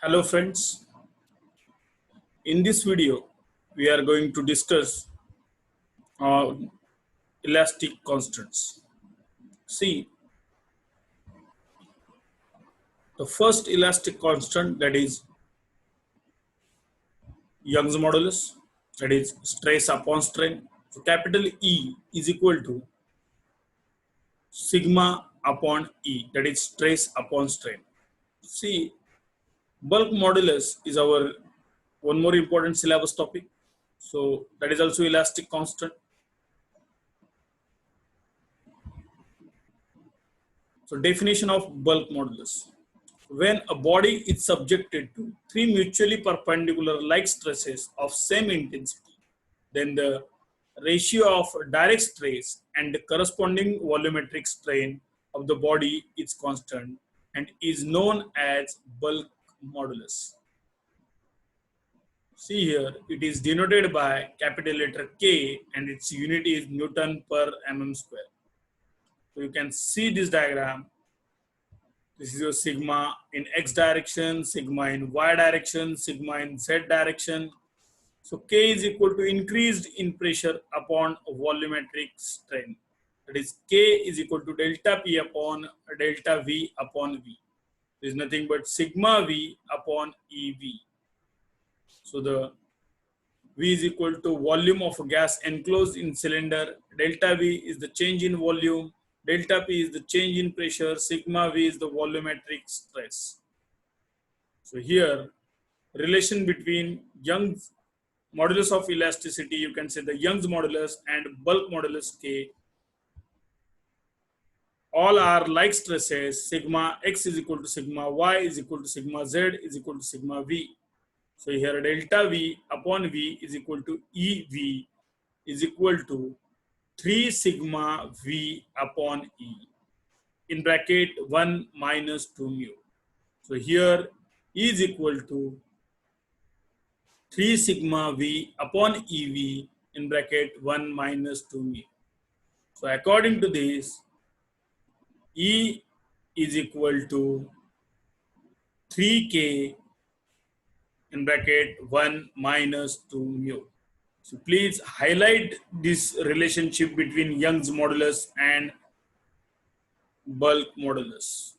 Hello friends, in this video we are going to discuss elastic constants. See, the first elastic constant, that is Young's modulus, that is stress upon strain. So capital E is equal to sigma upon E, that is stress upon strain. See, bulk modulus is our one more important syllabus topic. So that is also elastic constant. So definition of bulk modulus. When a body is subjected to three mutually perpendicular like stresses of same intensity, then the ratio of direct stress and the corresponding volumetric strain of the body is constant and is known as bulk modulus. See here, it is denoted by capital letter K and its unit is Newton per mm square. So you can see this diagram. This is your sigma in x direction, sigma in y direction, sigma in z direction. So K is equal to increased in pressure upon volumetric strain. That is K is equal to delta P upon delta V upon V. There is nothing but sigma V upon EV. So the V is equal to volume of gas enclosed in cylinder. Delta V is the change in volume. Delta P is the change in pressure. Sigma V is the volumetric stress. So here, relation between Young's modulus of elasticity, you can say the Young's modulus and bulk modulus K. All are like stresses. Sigma X is equal to sigma Y is equal to sigma Z is equal to sigma V. So here delta V upon V is equal to EV is equal to 3 sigma V upon E in bracket 1 minus 2 mu. So here E is equal to 3 sigma V upon EV in bracket 1 minus 2 mu. So according to this, E is equal to 3K in bracket 1 minus 2 mu. So please highlight this relationship between Young's modulus and bulk modulus.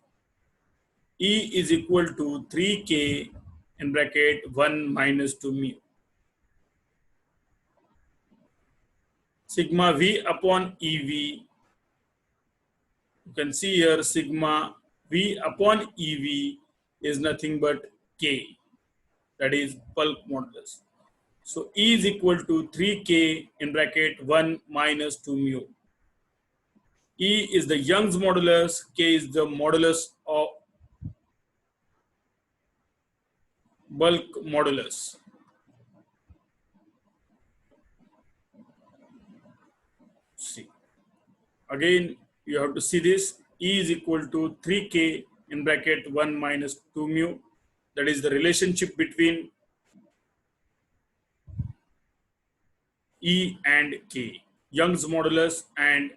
E is equal to 3K in bracket 1 minus 2 mu. Sigma V upon EV, you can see here sigma V upon EV is nothing but K, that is bulk modulus. So E is equal to 3K in bracket 1 minus 2 mu. E is the Young's modulus, K is the modulus of bulk modulus. See, again you have to see this. E is equal to 3K in bracket 1 minus 2 mu. That is the relationship between E and K, Young's modulus and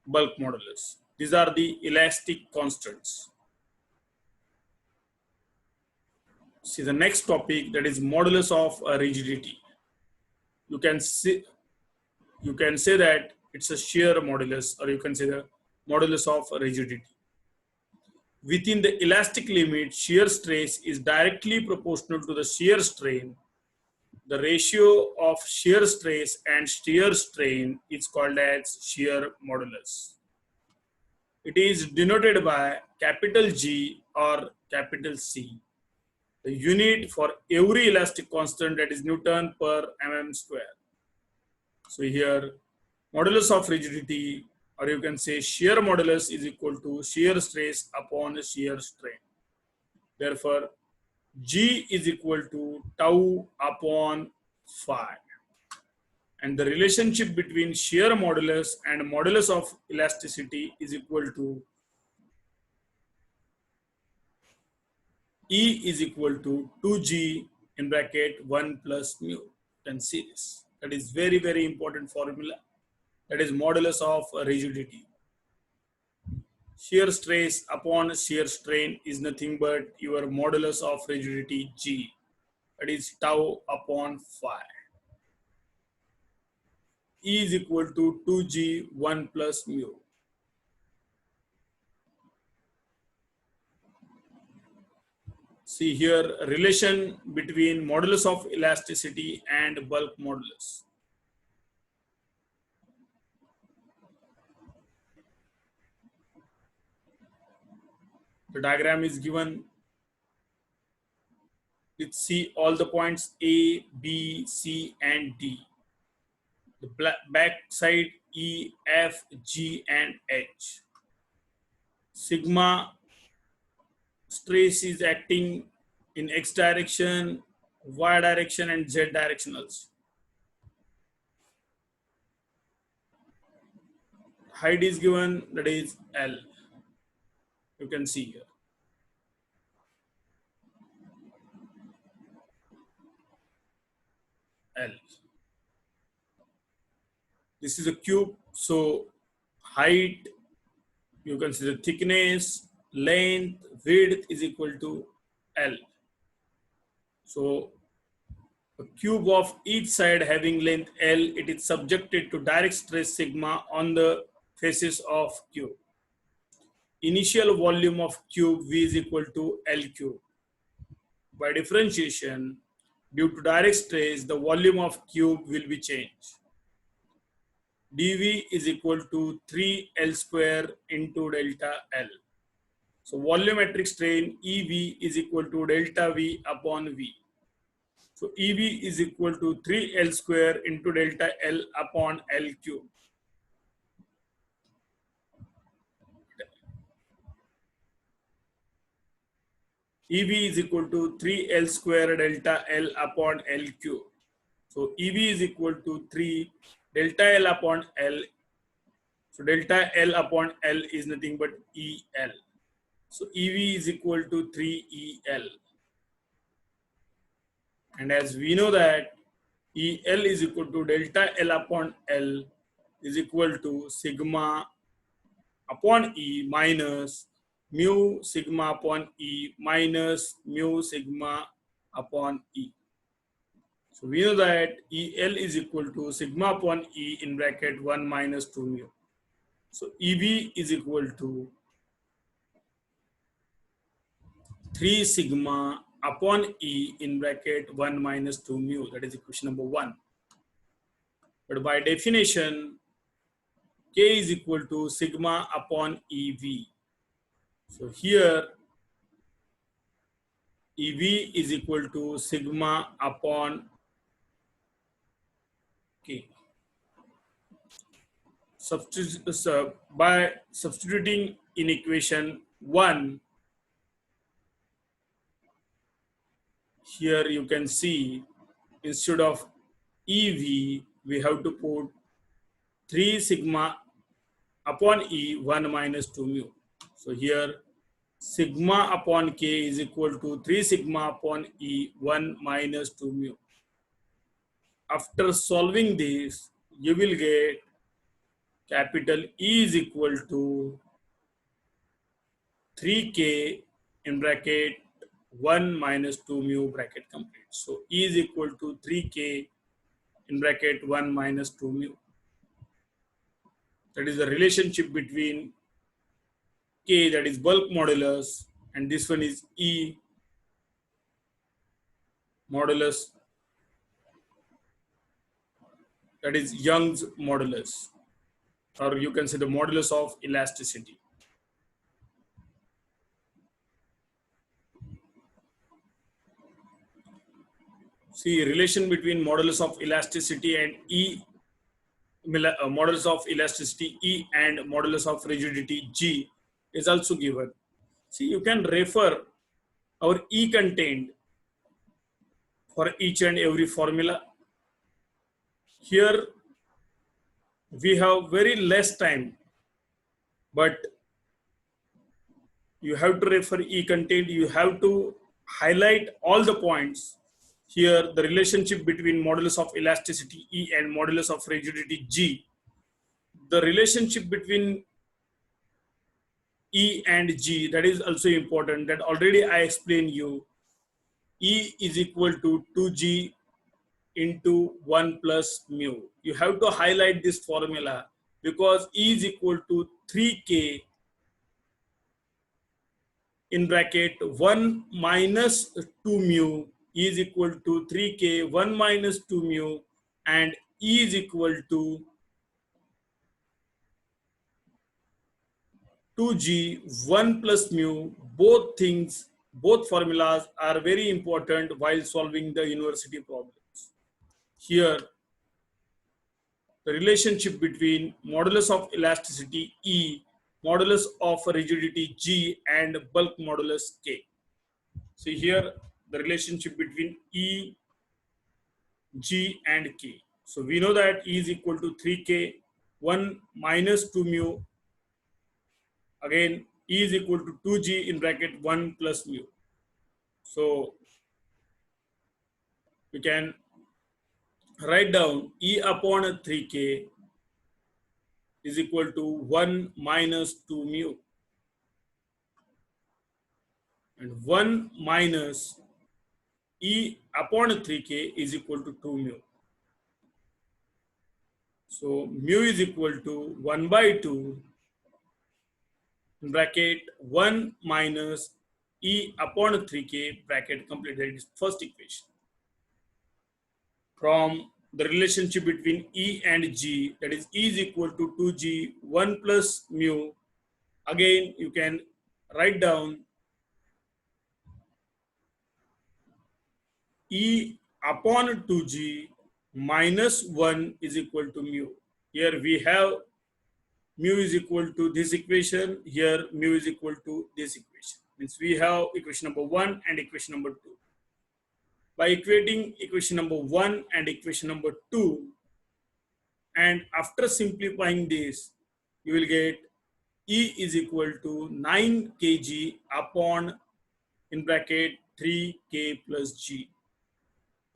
bulk modulus. These are the elastic constants. See the next topic, that is modulus of rigidity. You can say that it's a shear modulus, or you can say the modulus of rigidity. Within the elastic limit, shear stress is directly proportional to the shear strain. The ratio of shear stress and shear strain is called as shear modulus. It is denoted by capital G or capital C. The unit for every elastic constant, that is Newton per mm square. So here modulus of rigidity, or you can say shear modulus, is equal to shear stress upon shear strain. Therefore G is equal to tau upon phi. And the relationship between shear modulus and modulus of elasticity is equal to E is equal to 2G in bracket 1 plus mu. You can see this. That is very, very important formula. That is modulus of rigidity. shear stress upon shear strain is nothing but your modulus of rigidity G, that is tau upon phi. E is equal to 2G 1 plus mu. See here, relation between modulus of elasticity and bulk modulus. The diagram is given. Let's see all the points A, B, C, and D. The back side E, F, G, and H. Sigma stress is acting in X direction, Y direction, and Z direction also. Height is given, that is L. You can see here. L. This is a cube, so height, you can see the thickness, length, width is equal to L. So a cube of each side having length L, it is subjected to direct stress sigma on the faces of cube. Initial volume of cube V is equal to L cube. By differentiation, due to direct stress, the volume of cube will be changed. dV is equal to 3L square into delta L. So volumetric strain EV is equal to delta V upon V. So EV is equal to 3L square into delta L upon L cube. EV is equal to 3L square delta L upon L cube. So EV is equal to 3 delta L upon L. So delta L upon L is nothing but EL. So EV is equal to 3EL. And as we know that EL is equal to delta L upon L is equal to sigma upon E minus mu sigma upon E minus mu sigma upon E. So we know that EL is equal to sigma upon E in bracket 1 minus 2 mu. So EV is equal to 3 sigma upon E in bracket 1 minus 2 mu. That is equation number 1. But by definition, K is equal to sigma upon EV. So here, EV is equal to sigma upon K. By substituting in equation 1, here you can see instead of EV, we have to put 3 sigma upon E 1 minus 2 mu. So here sigma upon K is equal to 3 sigma upon E 1 minus 2 mu. After solving this, you will get capital E is equal to 3K in bracket 1 minus 2 mu bracket complete. So E is equal to 3K in bracket 1 minus 2 mu. That is the relationship between K, that is bulk modulus, and this one is E modulus, that is Young's modulus, or you can say the modulus of elasticity. See, relation between modulus of elasticity and E, modulus of elasticity E and modulus of rigidity G is also given. See, you can refer our E contained for each and every formula. Here we have very less time, but you have to refer E contained. You have to highlight all the points. Here, the relationship between modulus of elasticity E and modulus of rigidity G. The relationship between E and G, that is also important, that already I explained you. E is equal to 2G into 1 plus mu. You have to highlight this formula because E is equal to 3K in bracket 1 minus 2 mu. E is equal to 3K 1 minus 2 mu, and E is equal to 2G 1 plus mu. Both things, both formulas are very important while solving the university problems. Here, the relationship between modulus of elasticity E, modulus of rigidity G, and bulk modulus K. See here the relationship between E, G, and K. So we know that E is equal to 3K, 1 minus 2 mu. Again, E is equal to 2G in bracket 1 plus mu. So we can write down E upon 3K is equal to 1 minus 2 mu. And 1 minus E upon 3K is equal to 2 mu. So mu is equal to 1 by 2 in bracket 1 minus E upon 3K bracket complete. That is first equation. From the relationship between E and G, that is E is equal to 2G 1 plus mu. Again, you can write down E upon 2G minus 1 is equal to mu. Here we have mu is equal to this equation. Here mu is equal to this equation. Means we have equation number 1 and equation number 2. By equating equation number 1 and equation number 2, and after simplifying this, you will get E is equal to 9 kg upon in bracket 3K plus G.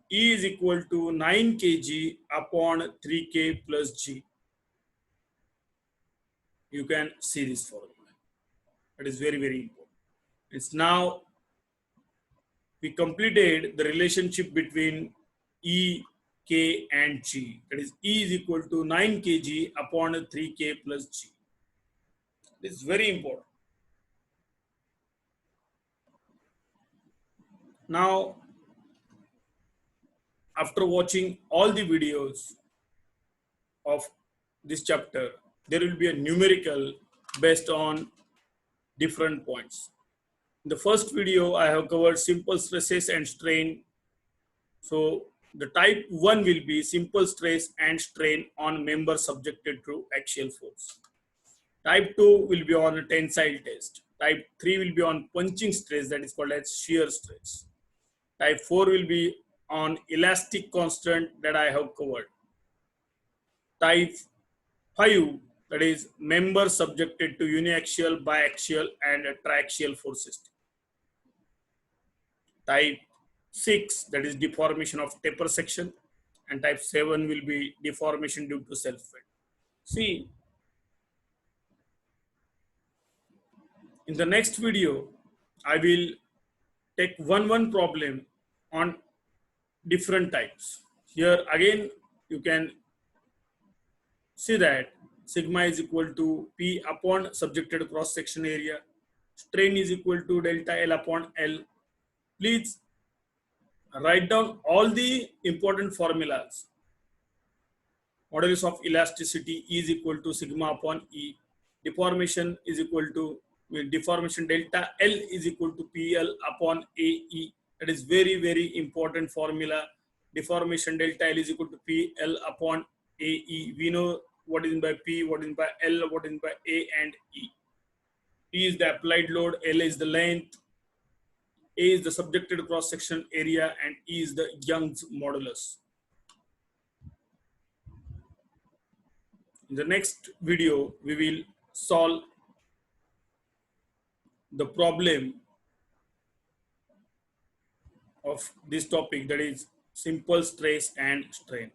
E is equal to 9 kg upon 3K plus G. You can see this formula. That is very, very important. It's now we completed the relationship between E, K, and G. That is E is equal to 9 kg upon 3K plus G. This is very important. Now, after watching all the videos of this chapter, there will be a numerical based on different points. In the first video, I have covered simple stresses and strain. So the type 1 will be simple stress and strain on member subjected to axial force. Type 2 will be on a tensile test. Type 3 will be on punching stress, that is called as shear stress. Type 4 will be on elastic constant that I have covered. Type 5, that is member subjected to uniaxial, biaxial, and triaxial force system. Type 6, that is deformation of taper section, and type 7 will be deformation due to self-weight. See, in the next video, I will take one problem on different types. Here again, you can see that sigma is equal to P upon subjected cross section area. Strain is equal to delta L upon L. Please write down all the important formulas. Modulus of elasticity is equal to sigma upon E. Deformation is equal to deformation delta L is equal to PL upon AE. That is very, very important formula. Deformation delta L is equal to PL upon AE. We know what is in by P, what is in by L, what is in by A and E. P is the applied load, L is the length, A is the subjected cross section area, and E is the Young's modulus. In the next video, we will solve the problem of this topic, that is simple stress and strain.